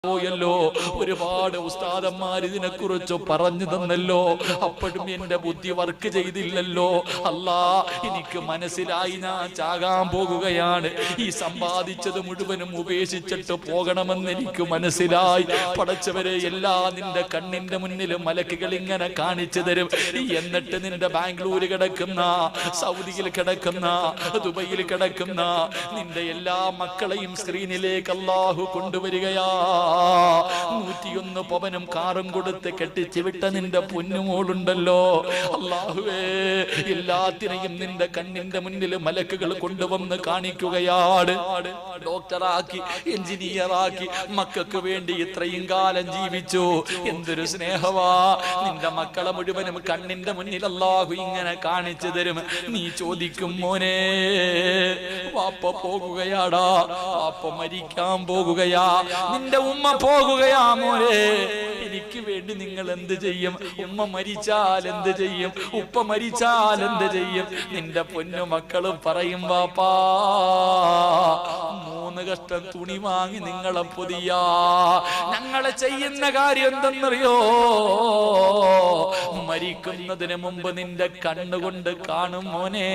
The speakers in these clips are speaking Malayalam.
പോയല്ലോ. ഒരുപാട് ഉസ്താദന്മാർ ഇതിനെക്കുറിച്ച് പറഞ്ഞു തന്നല്ലോ. അപ്പോഴും എന്റെ ബുദ്ധി വർക്ക് ചെയ്തില്ലല്ലോ. അല്ലാ, എനിക്ക് മനസ്സിലായി ഞാൻ ചാകാൻ പോകുകയാണ്. ഈ സമ്പാദിച്ചത് മുഴുവനും ഉപേക്ഷിച്ചിട്ട് പോകണമെന്ന് എനിക്ക് മനസ്സിലായി. പടച്ചവരെ, എല്ലാം നിന്റെ കണ്ണിന്റെ മുന്നിൽ മലക്കുകൾ ഇങ്ങനെ കാണിച്ചു തരും. എന്നിട്ട് നിന്റെ ബാംഗ്ലൂർ കിടക്കുന്ന, സൗദിയിൽ കിടക്കുന്ന, ദുബൈയിൽ കിടക്കുന്ന നിന്റെ എല്ലാ മക്കളെയും സ്ക്രീനിലേക്ക് അല്ലാഹു കൊണ്ടുവരികയാ. 101 പവനും കാറും കൊടുത്ത് കെട്ടിച്ചു വിട്ട നിന്റെ പൊന്നുമോളുണ്ടല്ലോ. അല്ലാഹുവേ, എല്ലാത്തിനെയും നിന്റെ കണ്ണിന്റെ മുന്നിൽ മലക്കുകൾ കൊണ്ടുവന്ന് കാണിക്കുകയാണ്. ഡോക്ടറാക്കി, എഞ്ചിനീയറാക്കി, മക്കൾക്ക് വേണ്ടി ഇത്രയും കാലം ജീവിച്ചു. എന്തൊരു സ്നേഹവാ. നിന്റെ മക്കളെ മുഴുവനും കണ്ണിന്റെ മുന്നിൽ അല്ലാഹു ഇങ്ങനെ കാണിച്ചു തരും. നീ ചോദിക്കും, മോനെ, വാപ്പ പോകുകയാടാ, വാപ്പ മരിക്കാൻ പോകുകയാ, നിന്റെ ഉമ്മ പോകുകയാ. മോനെ, എനിക്ക് വേണ്ടി നിങ്ങൾ എന്ത് ചെയ്യും? ഉമ്മ മരിച്ചാൽ എന്ത് ചെയ്യും? ഉപ്പ മരിച്ചാൽ എന്ത് ചെയ്യും? നിന്റെ പൊന്നു മക്കളും പറയും, വാപ്പാ 3 കഷ്ടം തുണി വാങ്ങി നിങ്ങളെ പൊതിയാ. ഞങ്ങളെ ചെയ്യുന്ന കാര്യം എന്തെന്നറിയോ? മരിക്കുന്നതിന് മുമ്പ് നിന്റെ കണ്ണുകൊണ്ട് കാണും മോനെ.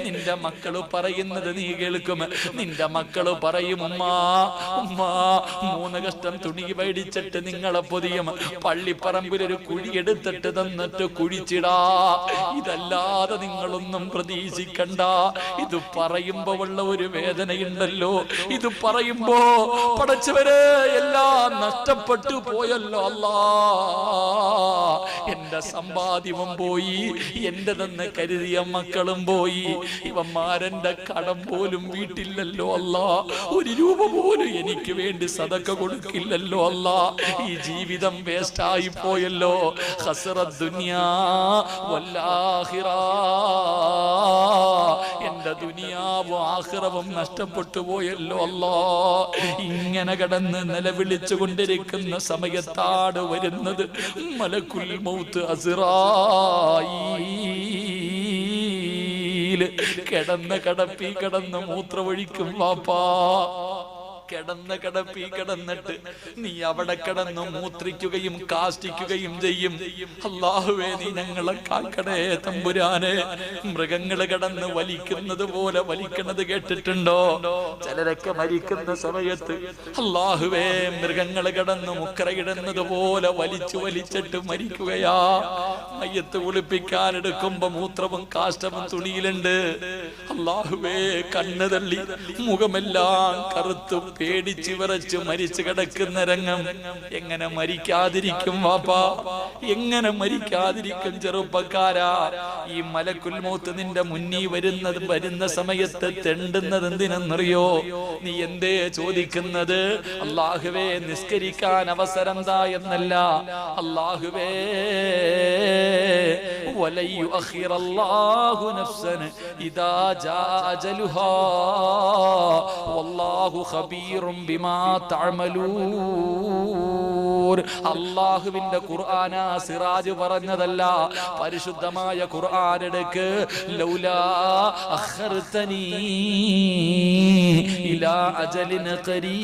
നിന്റെ മക്കള് പറയുന്നത് നീ കേൾക്കും. നിന്റെ മക്കള് പറയും, ഉമ്മാ 3 കഷ്ടം തുണി മേടിച്ചിട്ട് നിങ്ങളെ പൊതിയും. പള്ളിപ്പറമ്പിൽ ഒരു കുഴി എടുത്തിട്ട് തന്നിട്ട് കുഴിച്ചിടാ. ഇതല്ലാതെ നിങ്ങളൊന്നും പ്രതീക്ഷിക്കണ്ട. ഇത് പറയുമ്പോ ഉള്ള ഒരു വേദനയുണ്ടല്ലോ. ഇത് പറയുമ്പോ പടച്ചവരെ, എല്ലാം നഷ്ടപ്പെട്ടു പോയല്ലോ. അല്ലാ, എന്റെ സമ്പാദ്യവും പോയി, എന്റെതെന്ന് കരുതിയ മക്കളും പോയി. ഇവന്മാരെന്റെ കടം പോലും വീട്ടില്ലല്ലോ. അല്ലാ, 1 രൂപ പോലും എനിക്ക് വേണ്ടി സദക്ക കൊടുക്കില്ലല്ലോ. അല്ലാ, ഈ ജീവിതം വേസ്റ്റായി പോയല്ലോ. ഖസ്റത്ത് ദുനിയാ വല്ലാഹിറ. എന്റെ ദുനിയാവും ആഖിറവും നഷ്ടപ്പെട്ടു പോയല്ലോ. അല്ലാ, ഇങ്ങനെ കിടന്ന് നിലവിളിച്ചു കൊണ്ടിരിക്കുന്ന സമയത്താണ് വരുന്നത് മലക്കുൽ മൗത്ത് അസ്റായീൽ. കിടന്ന് മൂത്രമൊഴിക്കും വാപ്പാ. കിടന്നിട്ട് നീ അവിടെ കിടന്ന് മൂത്രിക്കുകയും കാഷ്ടിക്കുകയും ചെയ്യും. അല്ലാഹുവേ, നീ ഞങ്ങളെ കാക്കണേ തമ്പുരാനെ. മൃഗങ്ങൾ കിടന്ന് വലിക്കുന്നത് പോലെ വലിക്കുന്നത് കേട്ടിട്ടുണ്ടോ? ചിലരൊക്കെ മരിക്കുന്ന സമയത്ത് അല്ലാഹുവേ, മൃഗങ്ങൾ കിടന്ന് മുക്കറയിടുന്നത് പോലെ വലിച്ചിട്ട് മരിക്കുകയാ. മയ്യത്ത് കുളിപ്പിക്കാൻ എടുക്കുമ്പോ മൂത്രവും കാഷ്ടവും തുണിയിലുണ്ട്. അല്ലാഹുവേ, കണ്ണ് തള്ളി മുഖമെല്ലാം കറുത്തു പേടിച്ച് വിറച്ച് മരിച്ചു കിടക്കുന്ന രംഗം. എങ്ങനെ മരിക്കാതിരിക്കും വാപ്പാ? എങ്ങനെ മരിക്കാതിരിക്കും ചെറുപ്പക്കാരാ? ഈ മലക്കുൽ മൗത്ത് നിന്റെ മുന്നിൽ വരുന്ന സമയത്ത് തെണ്ടുന്നത് എന്തിനെന്നറിയോ? നീ എന്തേ ചോദിക്കുന്നത്? അല്ലാഹുവേ, നിസ്കരിക്കാൻ അവസരം താ എന്നല്ല. അല്ലാഹുവേ, വലൻ യുഅഖിറല്ലാഹു നഫ്സൻ ഇദാ ജാ അജലുഹാ വല്ലാഹു ഖബീറും ബിമാ തഅമലൂൻ. അല്ലാഹുവിന്റെ ഖുർആനാ സിറാജ് പറഞ്ഞതല്ല, പരിശുദ്ധമായ ഖുർആൻ എടുക്ക്. ലൗലാ അഖർതനീ ഇലാ അജലിൻ ഖരീബ്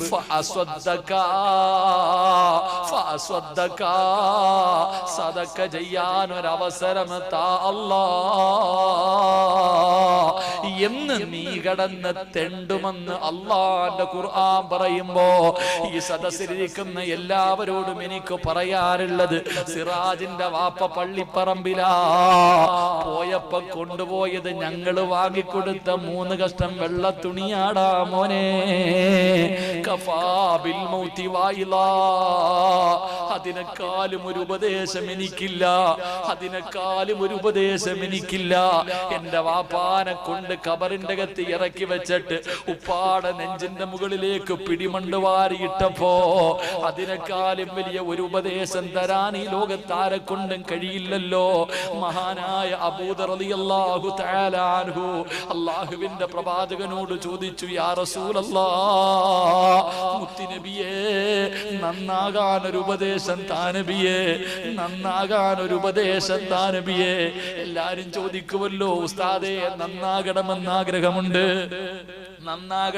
ഫഅസ്വദ്ദക സദഖ ചെയ്യാൻ ഒരവസരം താ അല്ലാ എന്ന് നീ കടന്ന് തെണ്ടുമെന്ന് അല്ലാഹുവിന്റെ ഖുർആൻ പറയുമ്പോ, ഈ സദസ്സിലിരിക്കുന്ന എല്ലാവരോടും എനിക്ക് പറയാറുള്ളത്, സിറാജിന്റെ വാപ്പ പള്ളിപ്പറമ്പിലാ പോയപ്പോ കൊണ്ടുപോയത് ഞങ്ങള് വാങ്ങിക്കൊടുത്ത 3 കഷ്ടം വെള്ള തുണിയാടാ മോനെ. കഫാ ബിൽ മൗതി വായിലാ. അതിനെക്കാളും ഒരു ഉപദേശം എനിക്കില്ല. അതിനെക്കാളും ഒരു ഉപദേശം എനിക്കില്ല. എന്റെ വാപ്പാനെ കൊണ്ട് ഖബറിന്റെ അകത്ത് ഇറക്കി വെച്ചിട്ട് ഉപ്പാടെ നെഞ്ചിന്റെ മുകളിലേക്ക് പിടിമണ്ട് വാരിയിട്ടപ്പോ അതിനെക്കാളും വലിയ ഒരു ഉപദേശം തരാൻ ഈ ലോകത്താരെ കൊണ്ടും കഴിയില്ലല്ലോ. മഹാനായ അബൂദർ റളിയല്ലാഹു തആല അൻഹു അല്ലാഹുവിന്റെ പ്രവാചകനോട് ചോദിച്ചു, യാ റസൂലല്ലാഹ്, മുത്തുനബിയേ, നന്നാകാൻ ഒരു ഉപദേശം താ നബിയേ, നന്നാകാൻ ഒരു ഉപദേശം താ നബിയേ. എല്ലാരും ചോദിക്കുമല്ലോ, ഉസ്താദേ, നന്നാകണമെന്ന് ആഗ്രഹമുണ്ട്, നന്നാക